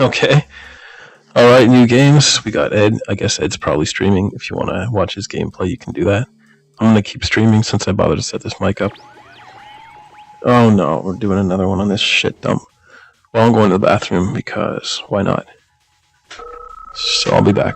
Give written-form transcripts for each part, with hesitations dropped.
Okay. All right, new games. We got Ed. I guess Ed's probably streaming. If you want to watch his gameplay, you can do that. I'm going to keep streaming since I bothered to set this mic up. Oh no, we're doing another one on this shit dump. Well, I'm going to the bathroom because why not? So I'll be back.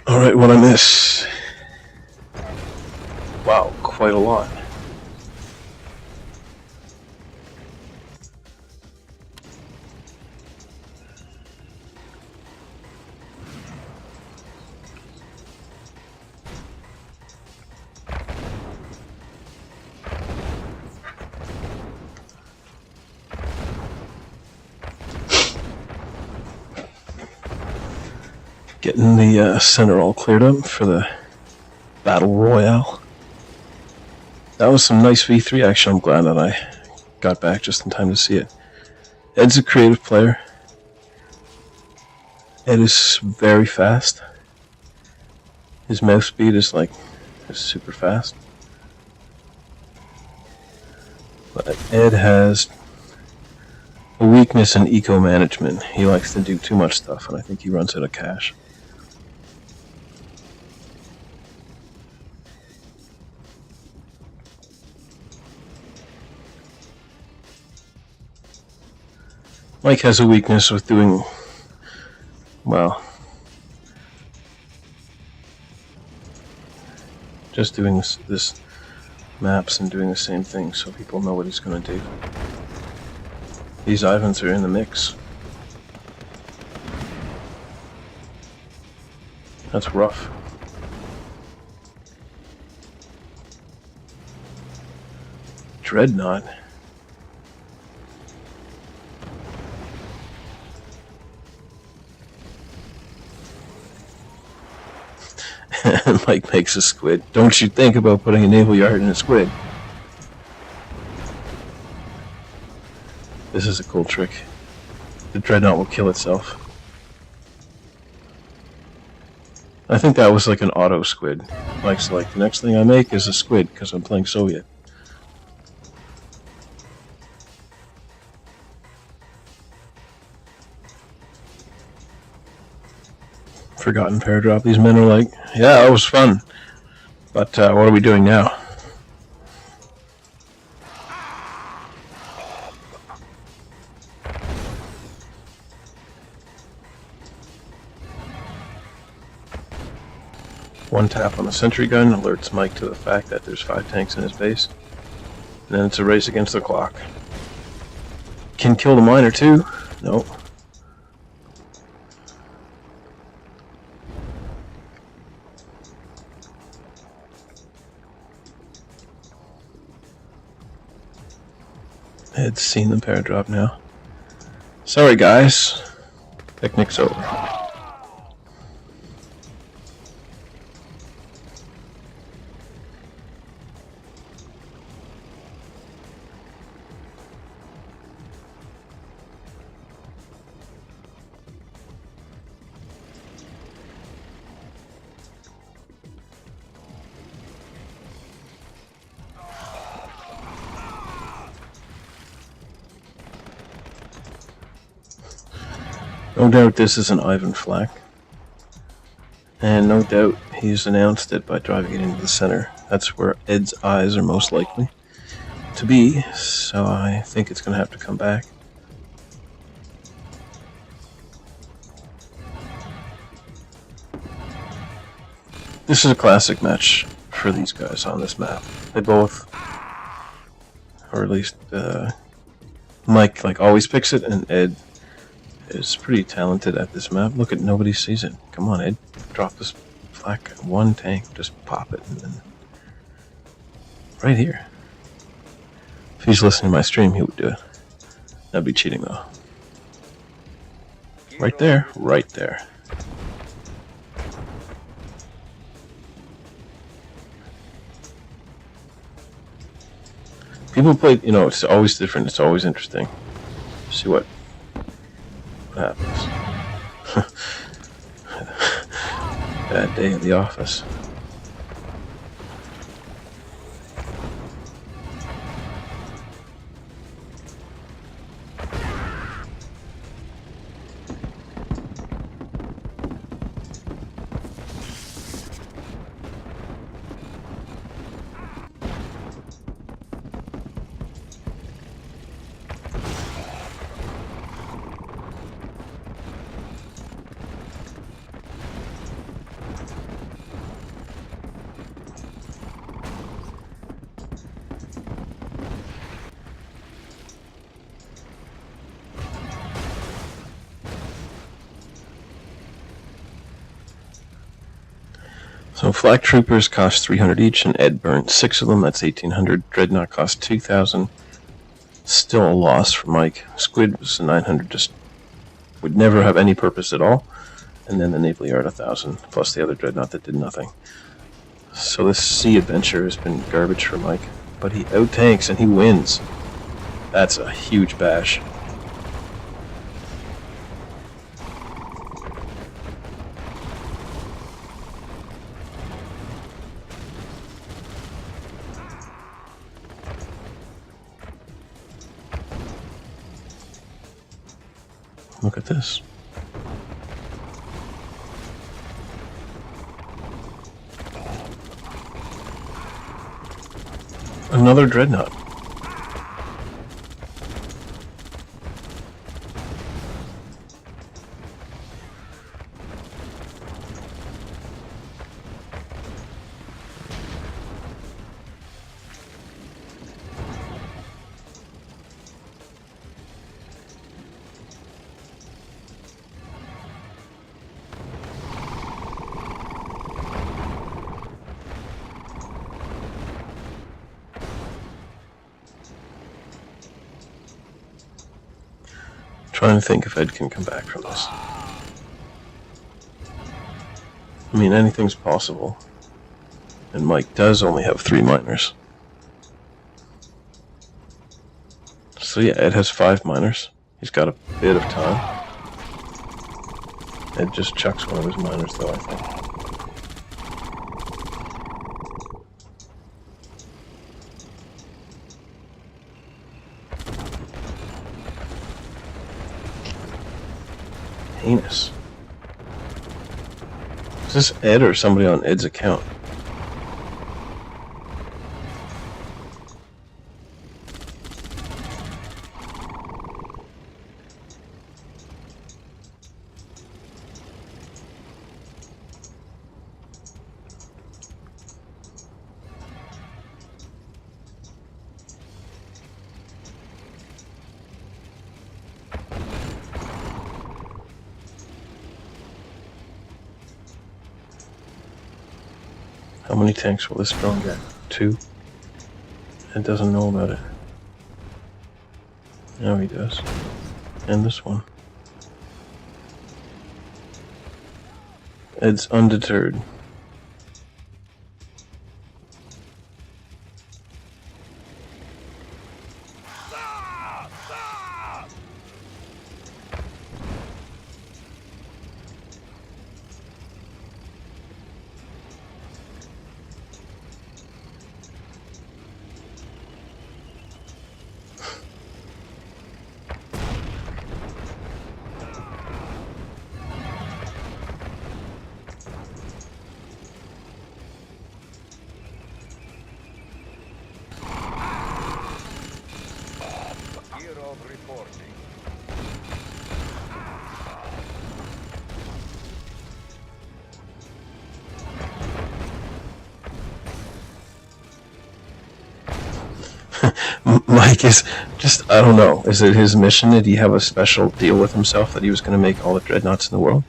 All right, what I miss? Wow, quite a lot. Getting the center all cleared up for the Battle Royale. That was some nice V3 action. I'm glad that I got back just in time to see it. Ed's a creative player. Ed is very fast. His mouse speed is super fast. But Ed has a weakness in eco management. He likes to do too much stuff, and I think he runs out of cash. Mike has a weakness with doing, well, just doing this maps and doing the same thing so people know what he's going to do. These Ivans are in the mix. That's rough. Dreadnought. And Mike makes a squid. Don't you think about putting a naval yard in a squid. This is a cool trick. The Dreadnought will kill itself. I think that was like an auto squid. Mike's like, the next thing I make is a squid because I'm playing Soviet. Forgotten Paradrop. These men are like, yeah, that was fun. But what are we doing now? One tap on the sentry gun alerts Mike to the fact that there's 5 tanks in his base. And then it's a race against the clock. Can kill the miner too? No. Ed's seen the paradrop now. Sorry guys. Picnic's over. No doubt this is an Ivan flak. And no doubt he's announced it by driving it into the center. That's where Ed's eyes are most likely to be, so I think it's going to have to come back. This is a classic match for these guys on this map. They both, or at least Mike like always picks it, and Ed is pretty talented at this map. Look at nobody sees it. Come on, Ed. Drop this flak. One tank. Just pop it. And then right here. If he's listening to my stream, he would do it. That'd be cheating, though. Right there. Right there. People play, you know, it's always different. It's always interesting. See what happens. Bad day at the office. So flak troopers cost 300 each, and Ed burned 6 of them. That's 1,800. Dreadnought cost 2,000. Still a loss for Mike. Squid was 900. Just would never have any purpose at all. And then the naval yard 1,000, plus the other dreadnought that did nothing. So this sea adventure has been garbage for Mike, but he out-tanks and he wins. That's a huge bash. Look at this. Another dreadnought. trying to think if Ed can come back from this. I mean, anything's possible. And Mike does only have 3 minors. So yeah, Ed has 5 minors. He's got a bit of time. Ed just chucks one of his minors, though, I think. Heinous. Is this Ed or somebody on Ed's account? How many tanks will this drone get? 2? Ed doesn't know about it. Now he does. And this one. Ed's undeterred. Reporting. Mike is just, I don't know. Is it his mission? Did he have a special deal with himself that he was going to make all the dreadnoughts in the world?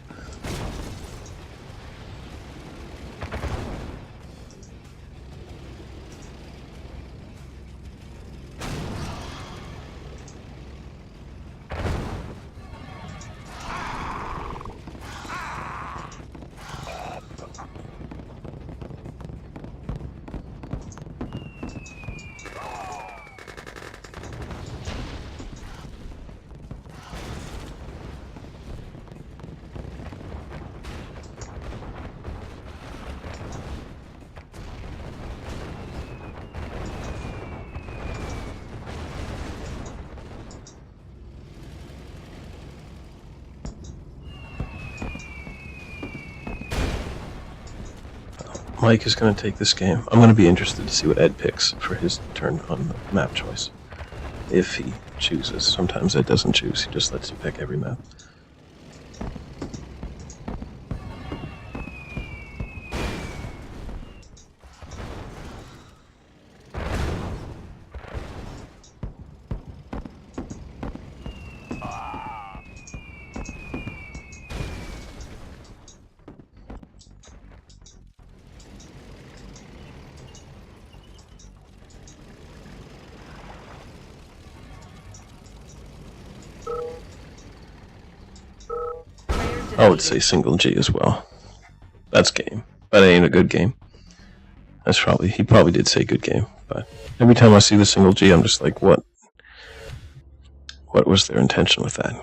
Mike is going to take this game. I'm going to be interested to see what Ed picks for his turn on the map choice. If he chooses. Sometimes Ed doesn't choose. He just lets you pick every map. I would say single G as well. That's game. But it ain't a good game. He probably did say good game. But every time I see the single G, I'm just like, what was their intention with that?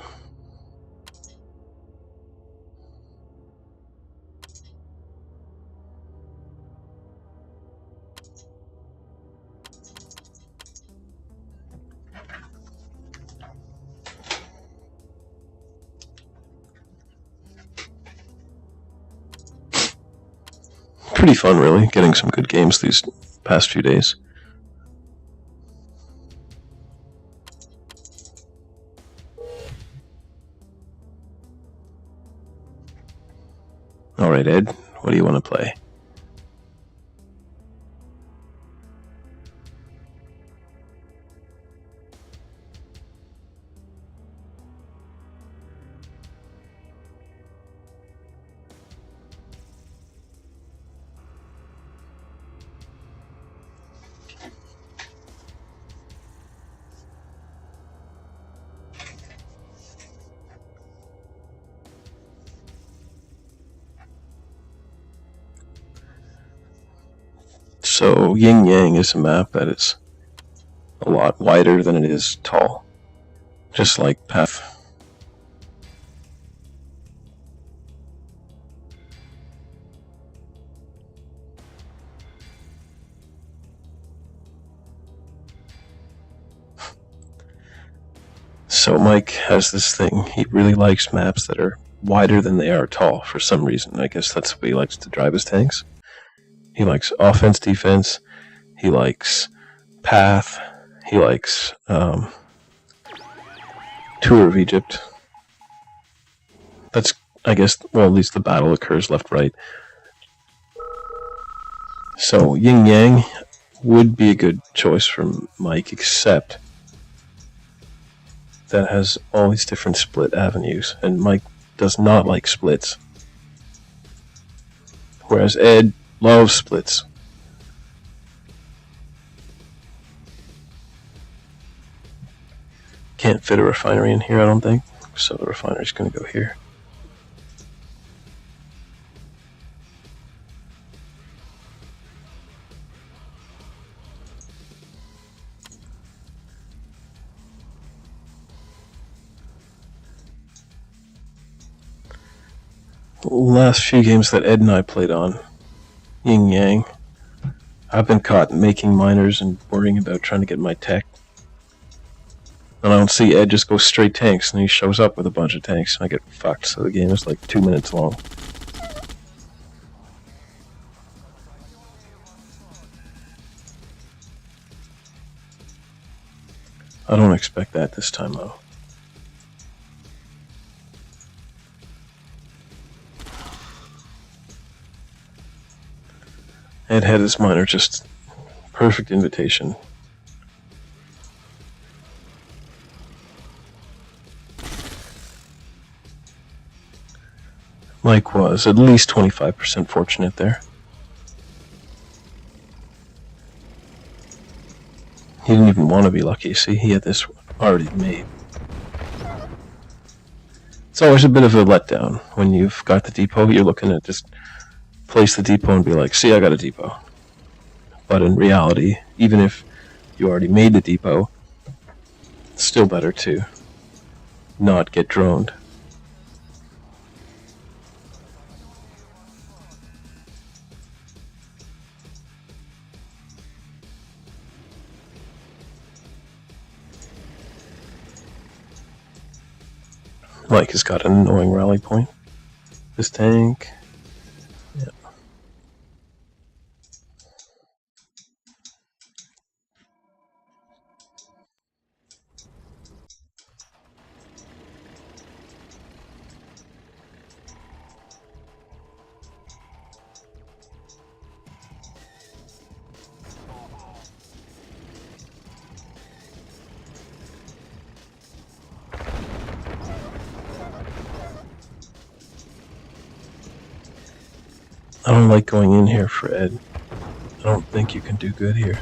Pretty fun, really, getting some good games these past few days. Alright, Ed, what do you want to play? So Yin Yang is a map that is a lot wider than it is tall, just like Path. So Mike has this thing. He really likes maps that are wider than they are tall for some reason. I guess that's the way he likes to drive his tanks. He likes offense, defense. He likes Path. He likes Tour of Egypt. That's, I guess, well, at least the battle occurs left-right. So Yin Yang would be a good choice for Mike, except that has all these different split avenues, and Mike does not like splits. Whereas Ed loves splits. Can't fit a refinery in here, I don't think, so the refinery's going to go here. Last few games that Ed and I played on Yin Yang, I've been caught making miners and worrying about trying to get my tech. And I don't see Ed just go straight tanks, and he shows up with a bunch of tanks, and I get fucked, so the game is like 2 minutes long. I don't expect that this time, though. Ed had his miner, just perfect invitation. Mike was at least 25% fortunate there. He didn't even want to be lucky, see? He had this already made. It's always a bit of a letdown when you've got the depot. You're looking at just place the depot and be like, see, I got a depot. But in reality, even if you already made the depot, it's still better to not get droned. Mike has got an annoying rally point. This tank. Yeah. I don't like going in here for Ed. I don't think you can do good here.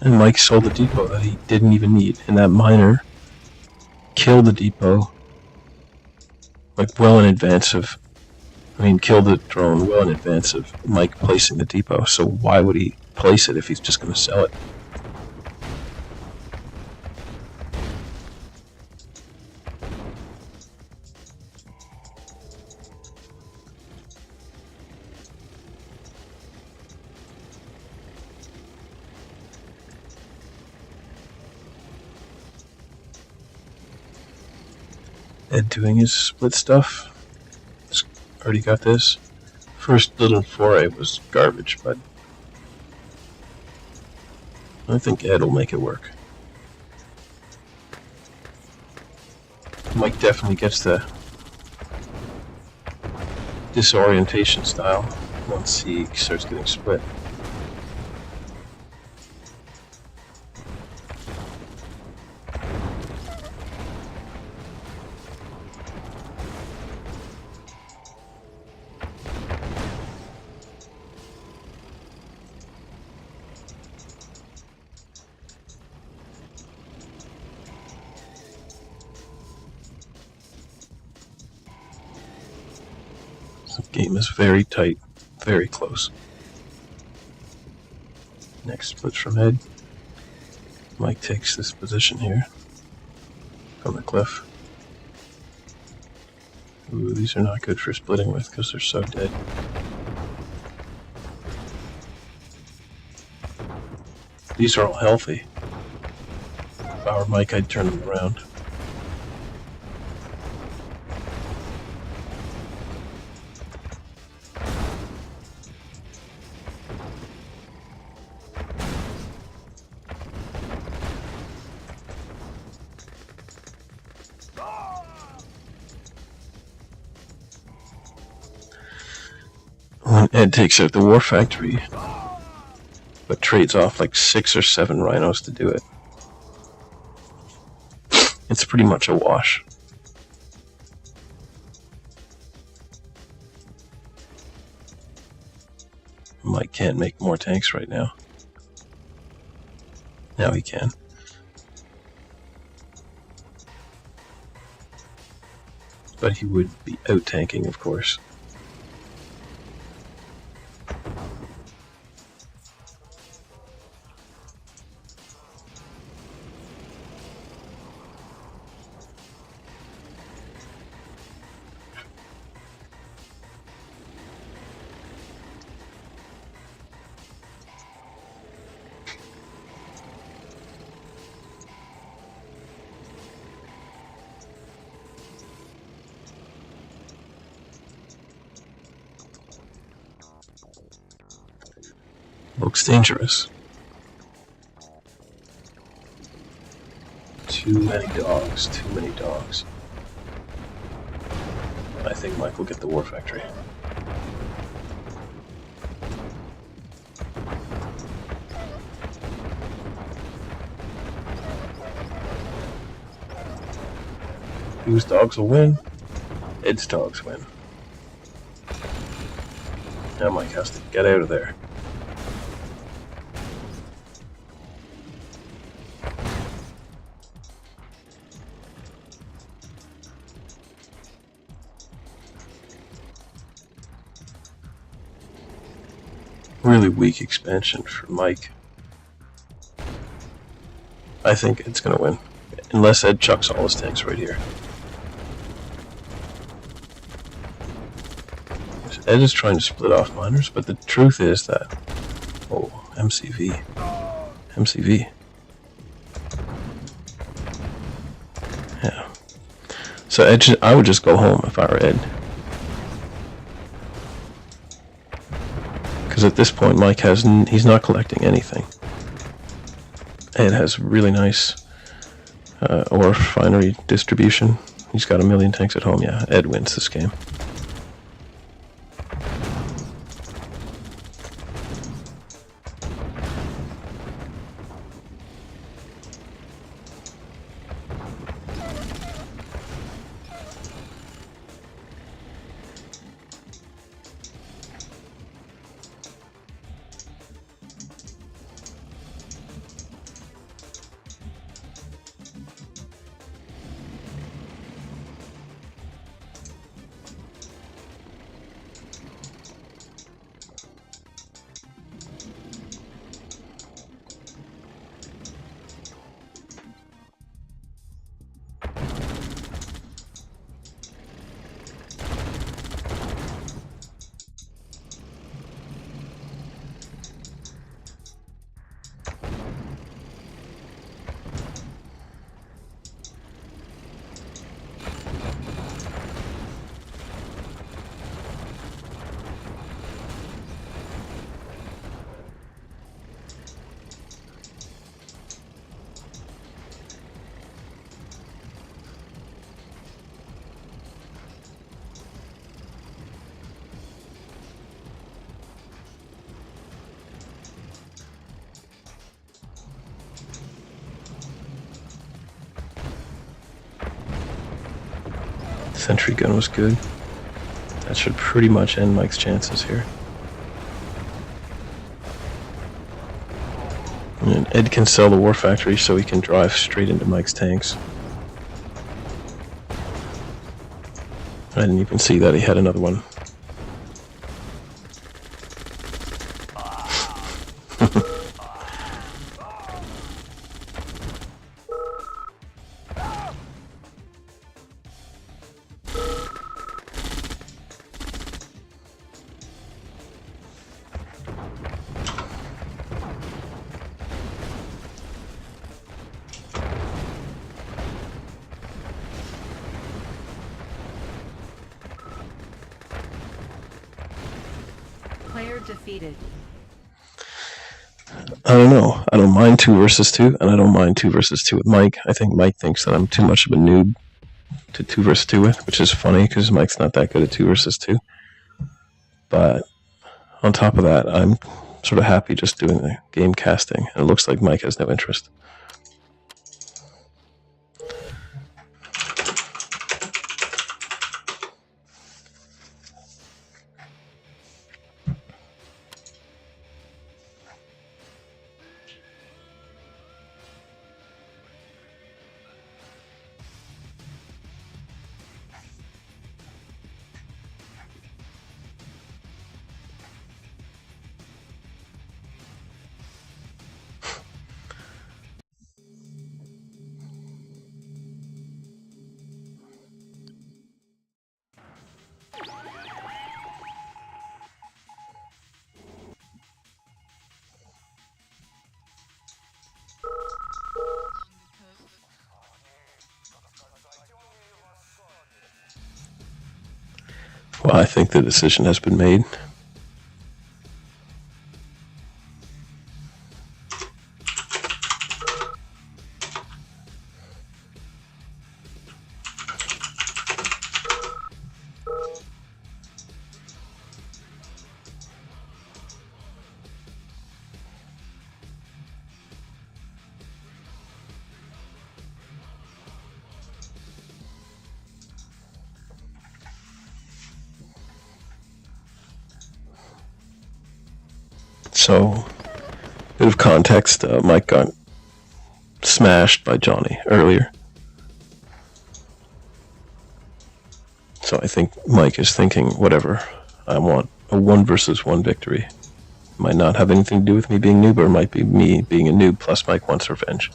And Mike sold the depot that he didn't even need, and that miner killed the depot like well in advance of, killed the drone well in advance of Mike placing the depot, so why would he place it if he's just going to sell it? Ed doing his split stuff. Already got this. First little foray was garbage, but I think Ed will make it work. Mike definitely gets the disorientation style once he starts getting split. The game is very tight, very close. Next split from Ed. Mike takes this position here on the cliff. Ooh, these are not good for splitting with because they're so dead. These are all healthy. If I were Mike, I'd turn them around. When Ed takes out the War Factory, but trades off like 6 or 7 rhinos to do it, it's pretty much a wash. Mike can't make more tanks right now. Now he can. But he would be out-tanking, of course. Looks dangerous. Too many dogs, too many dogs. I think Mike will get the War Factory. Whose dogs will win? Ed's dogs win. Now Mike has to get out of there. Really weak expansion for Mike. I think Ed's gonna win. Unless Ed chucks all his tanks right here. Ed is trying to split off miners, but the truth is that... Oh, MCV. MCV. Yeah. So I would just go home if I were Ed. Because at this point, Mike he's not collecting anything. Ed has really nice ore refinery distribution. He's got 1 million tanks at home. Yeah, Ed wins this game. Sentry gun was good. That should pretty much end Mike's chances here. And Ed can sell the War Factory so he can drive straight into Mike's tanks. I didn't even see that he had another one. defeated. I don't know. I don't mind 2 versus 2, and I don't mind 2 versus 2 with Mike. I think Mike thinks that I'm too much of a noob to 2 versus 2 with, which is funny because Mike's not that good at 2 versus 2. But on top of that, I'm sort of happy just doing the game casting, and it looks like Mike has no interest. Well, I think the decision has been made. So, bit of context, Mike got smashed by Johnny earlier. So I think Mike is thinking, whatever, I want a 1 versus 1 victory. Might not have anything to do with me being noob, or it might be me being a noob plus Mike wants revenge.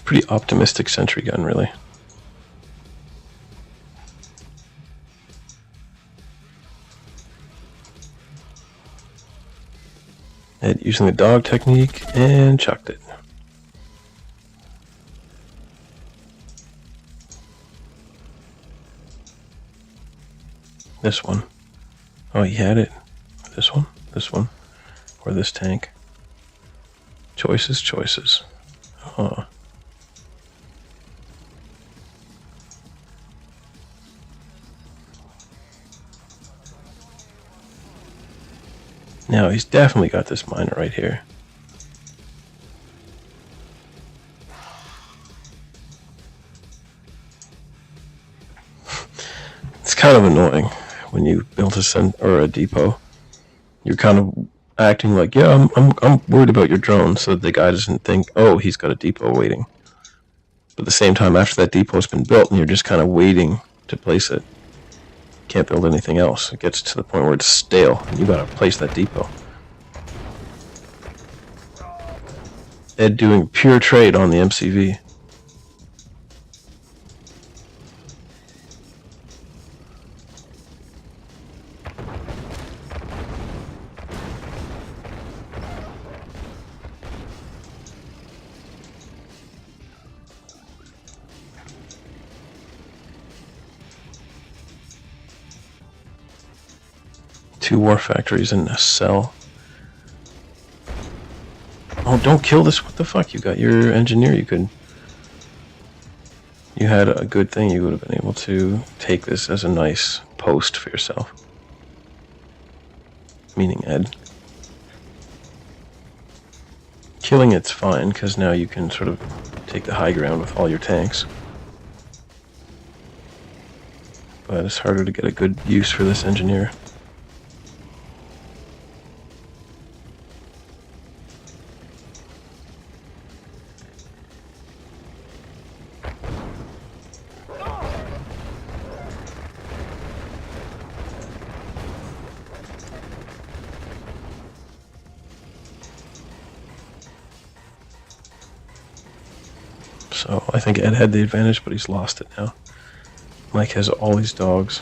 Pretty optimistic sentry gun, really. Ed using the dog technique and chucked it. This one. Oh, he had it. This one, or this tank. Choices. Huh. Now, he's definitely got this miner right here. It's kind of annoying when you build a depot. You're kind of acting like, yeah, I'm worried about your drone, so that the guy doesn't think, oh, he's got a depot waiting. But at the same time, after that depot's been built, and you're just kind of waiting to place it, can't build anything else. It gets to the point where it's stale, and you gotta place that depot. Ed doing pure trade on the MCV. Two war factories in a cell. Oh, don't kill this. What the fuck? You got your engineer. You had a good thing. You would have been able to take this as a nice post for yourself. Meaning Ed. Killing it's fine, because now you can sort of take the high ground with all your tanks. But it's harder to get a good use for this engineer. So I think Ed had the advantage, but he's lost it now. Mike has all these dogs.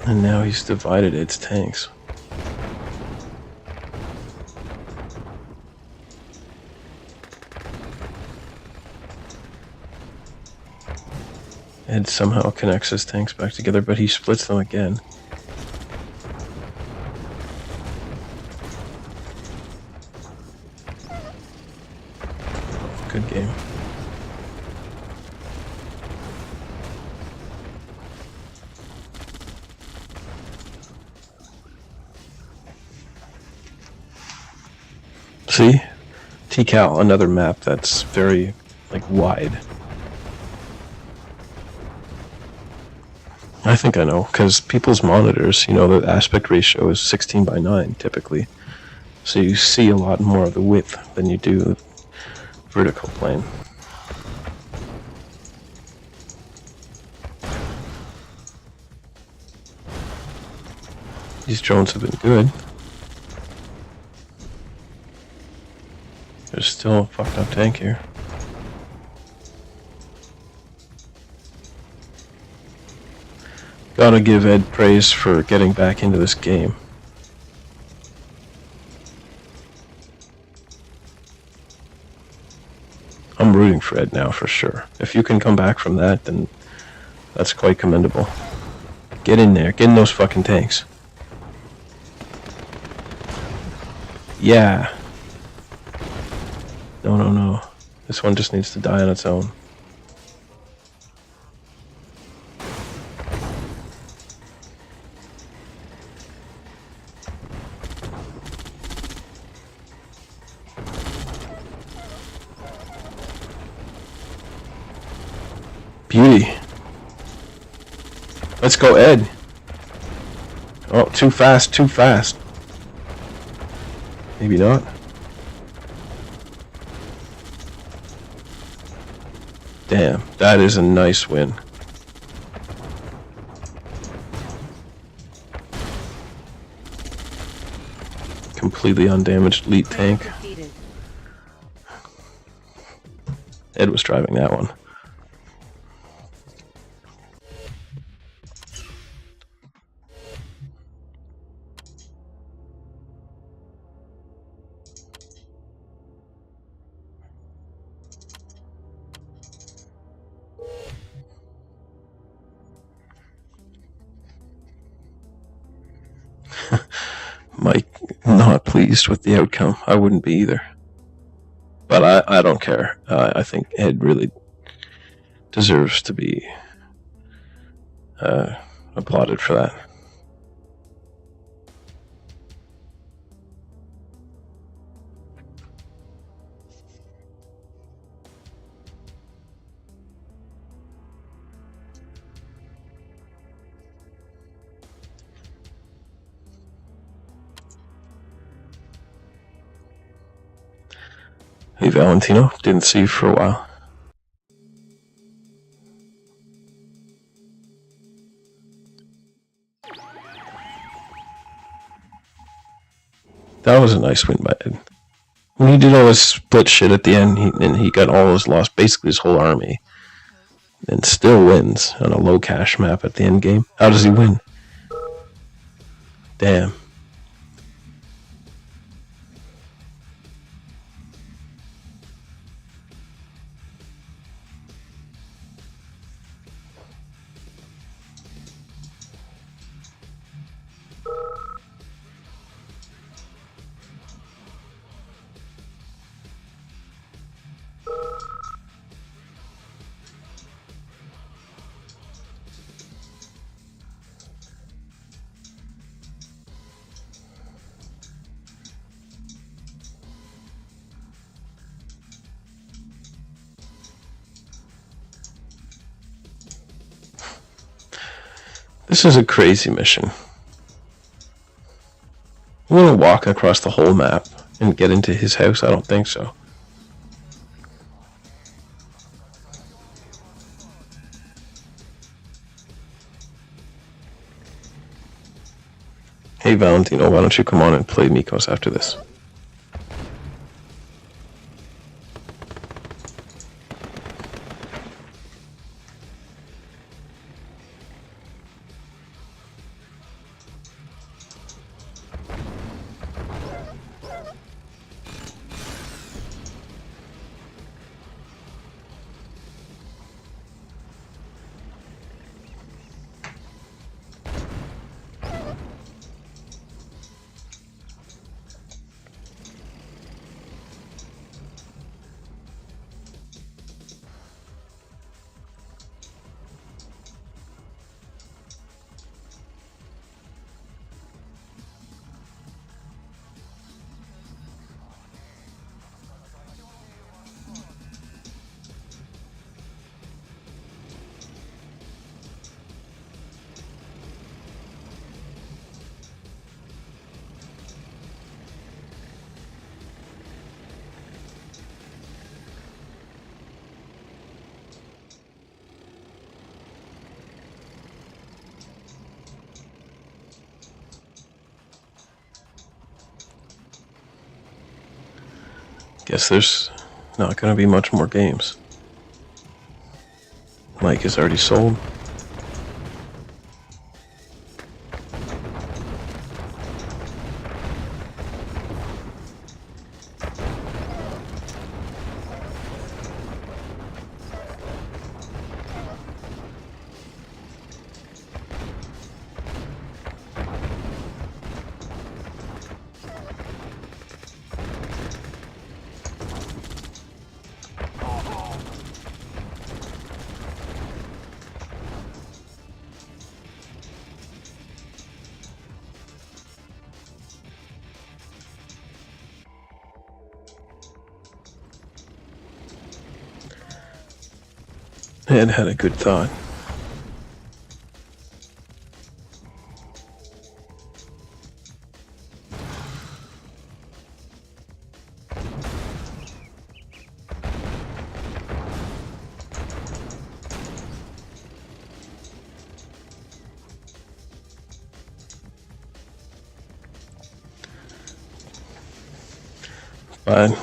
And now he's divided its tanks. Ed somehow connects his tanks back together, but he splits them again. Good game. See? T-Cal, another map that's very, wide. I think I know, because people's monitors, the aspect ratio is 16:9 typically. So you see a lot more of the width than you do the vertical plane. These drones have been good. There's still a fucked up tank here. Gotta give Ed praise for getting back into this game. I'm rooting for Ed now, for sure. If you can come back from that, then that's quite commendable. Get in there. Get in those fucking tanks. Yeah. No. This one just needs to die on its own. Beauty. Let's go, Ed. Oh, too fast. Maybe not. Damn, that is a nice win. Completely undamaged elite tank. Ed was driving that one. Mike, not pleased with the outcome. I wouldn't be either. But I don't care. I think Ed really deserves to be applauded for that. Hey Valentino, didn't see you for a while. That was a nice win by Ed. When he did all his split shit at the end, he got all his lost, basically his whole army, and still wins on a low cash map at the end game. How does he win? Damn. This is a crazy mission. You want to walk across the whole map and get into his house? I don't think so. Hey Valentino, why don't you come on and play Mikoz after this? Guess there's not going to be much more games. Mike is already sold. Ed had a good thought. But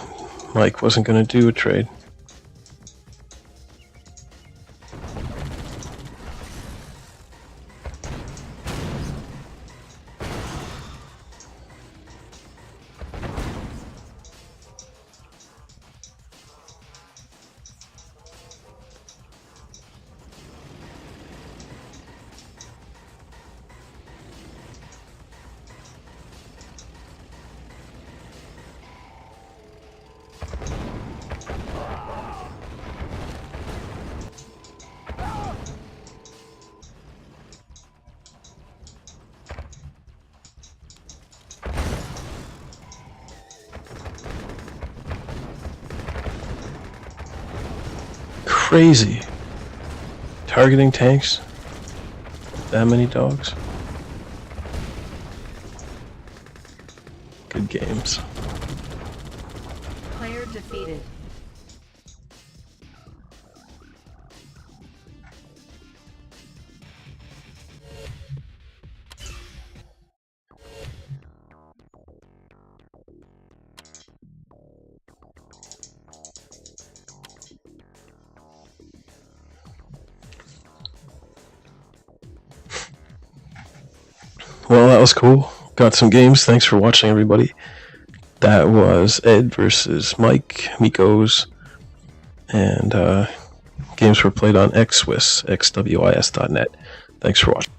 Mike wasn't going to do a trade. Crazy. Targeting tanks? That many dogs? Good games. Player defeated. Well, that was cool. Got some games. Thanks for watching, everybody. That was Ed versus Mike, Mikoz, and games were played on xwis.net. Thanks for watching.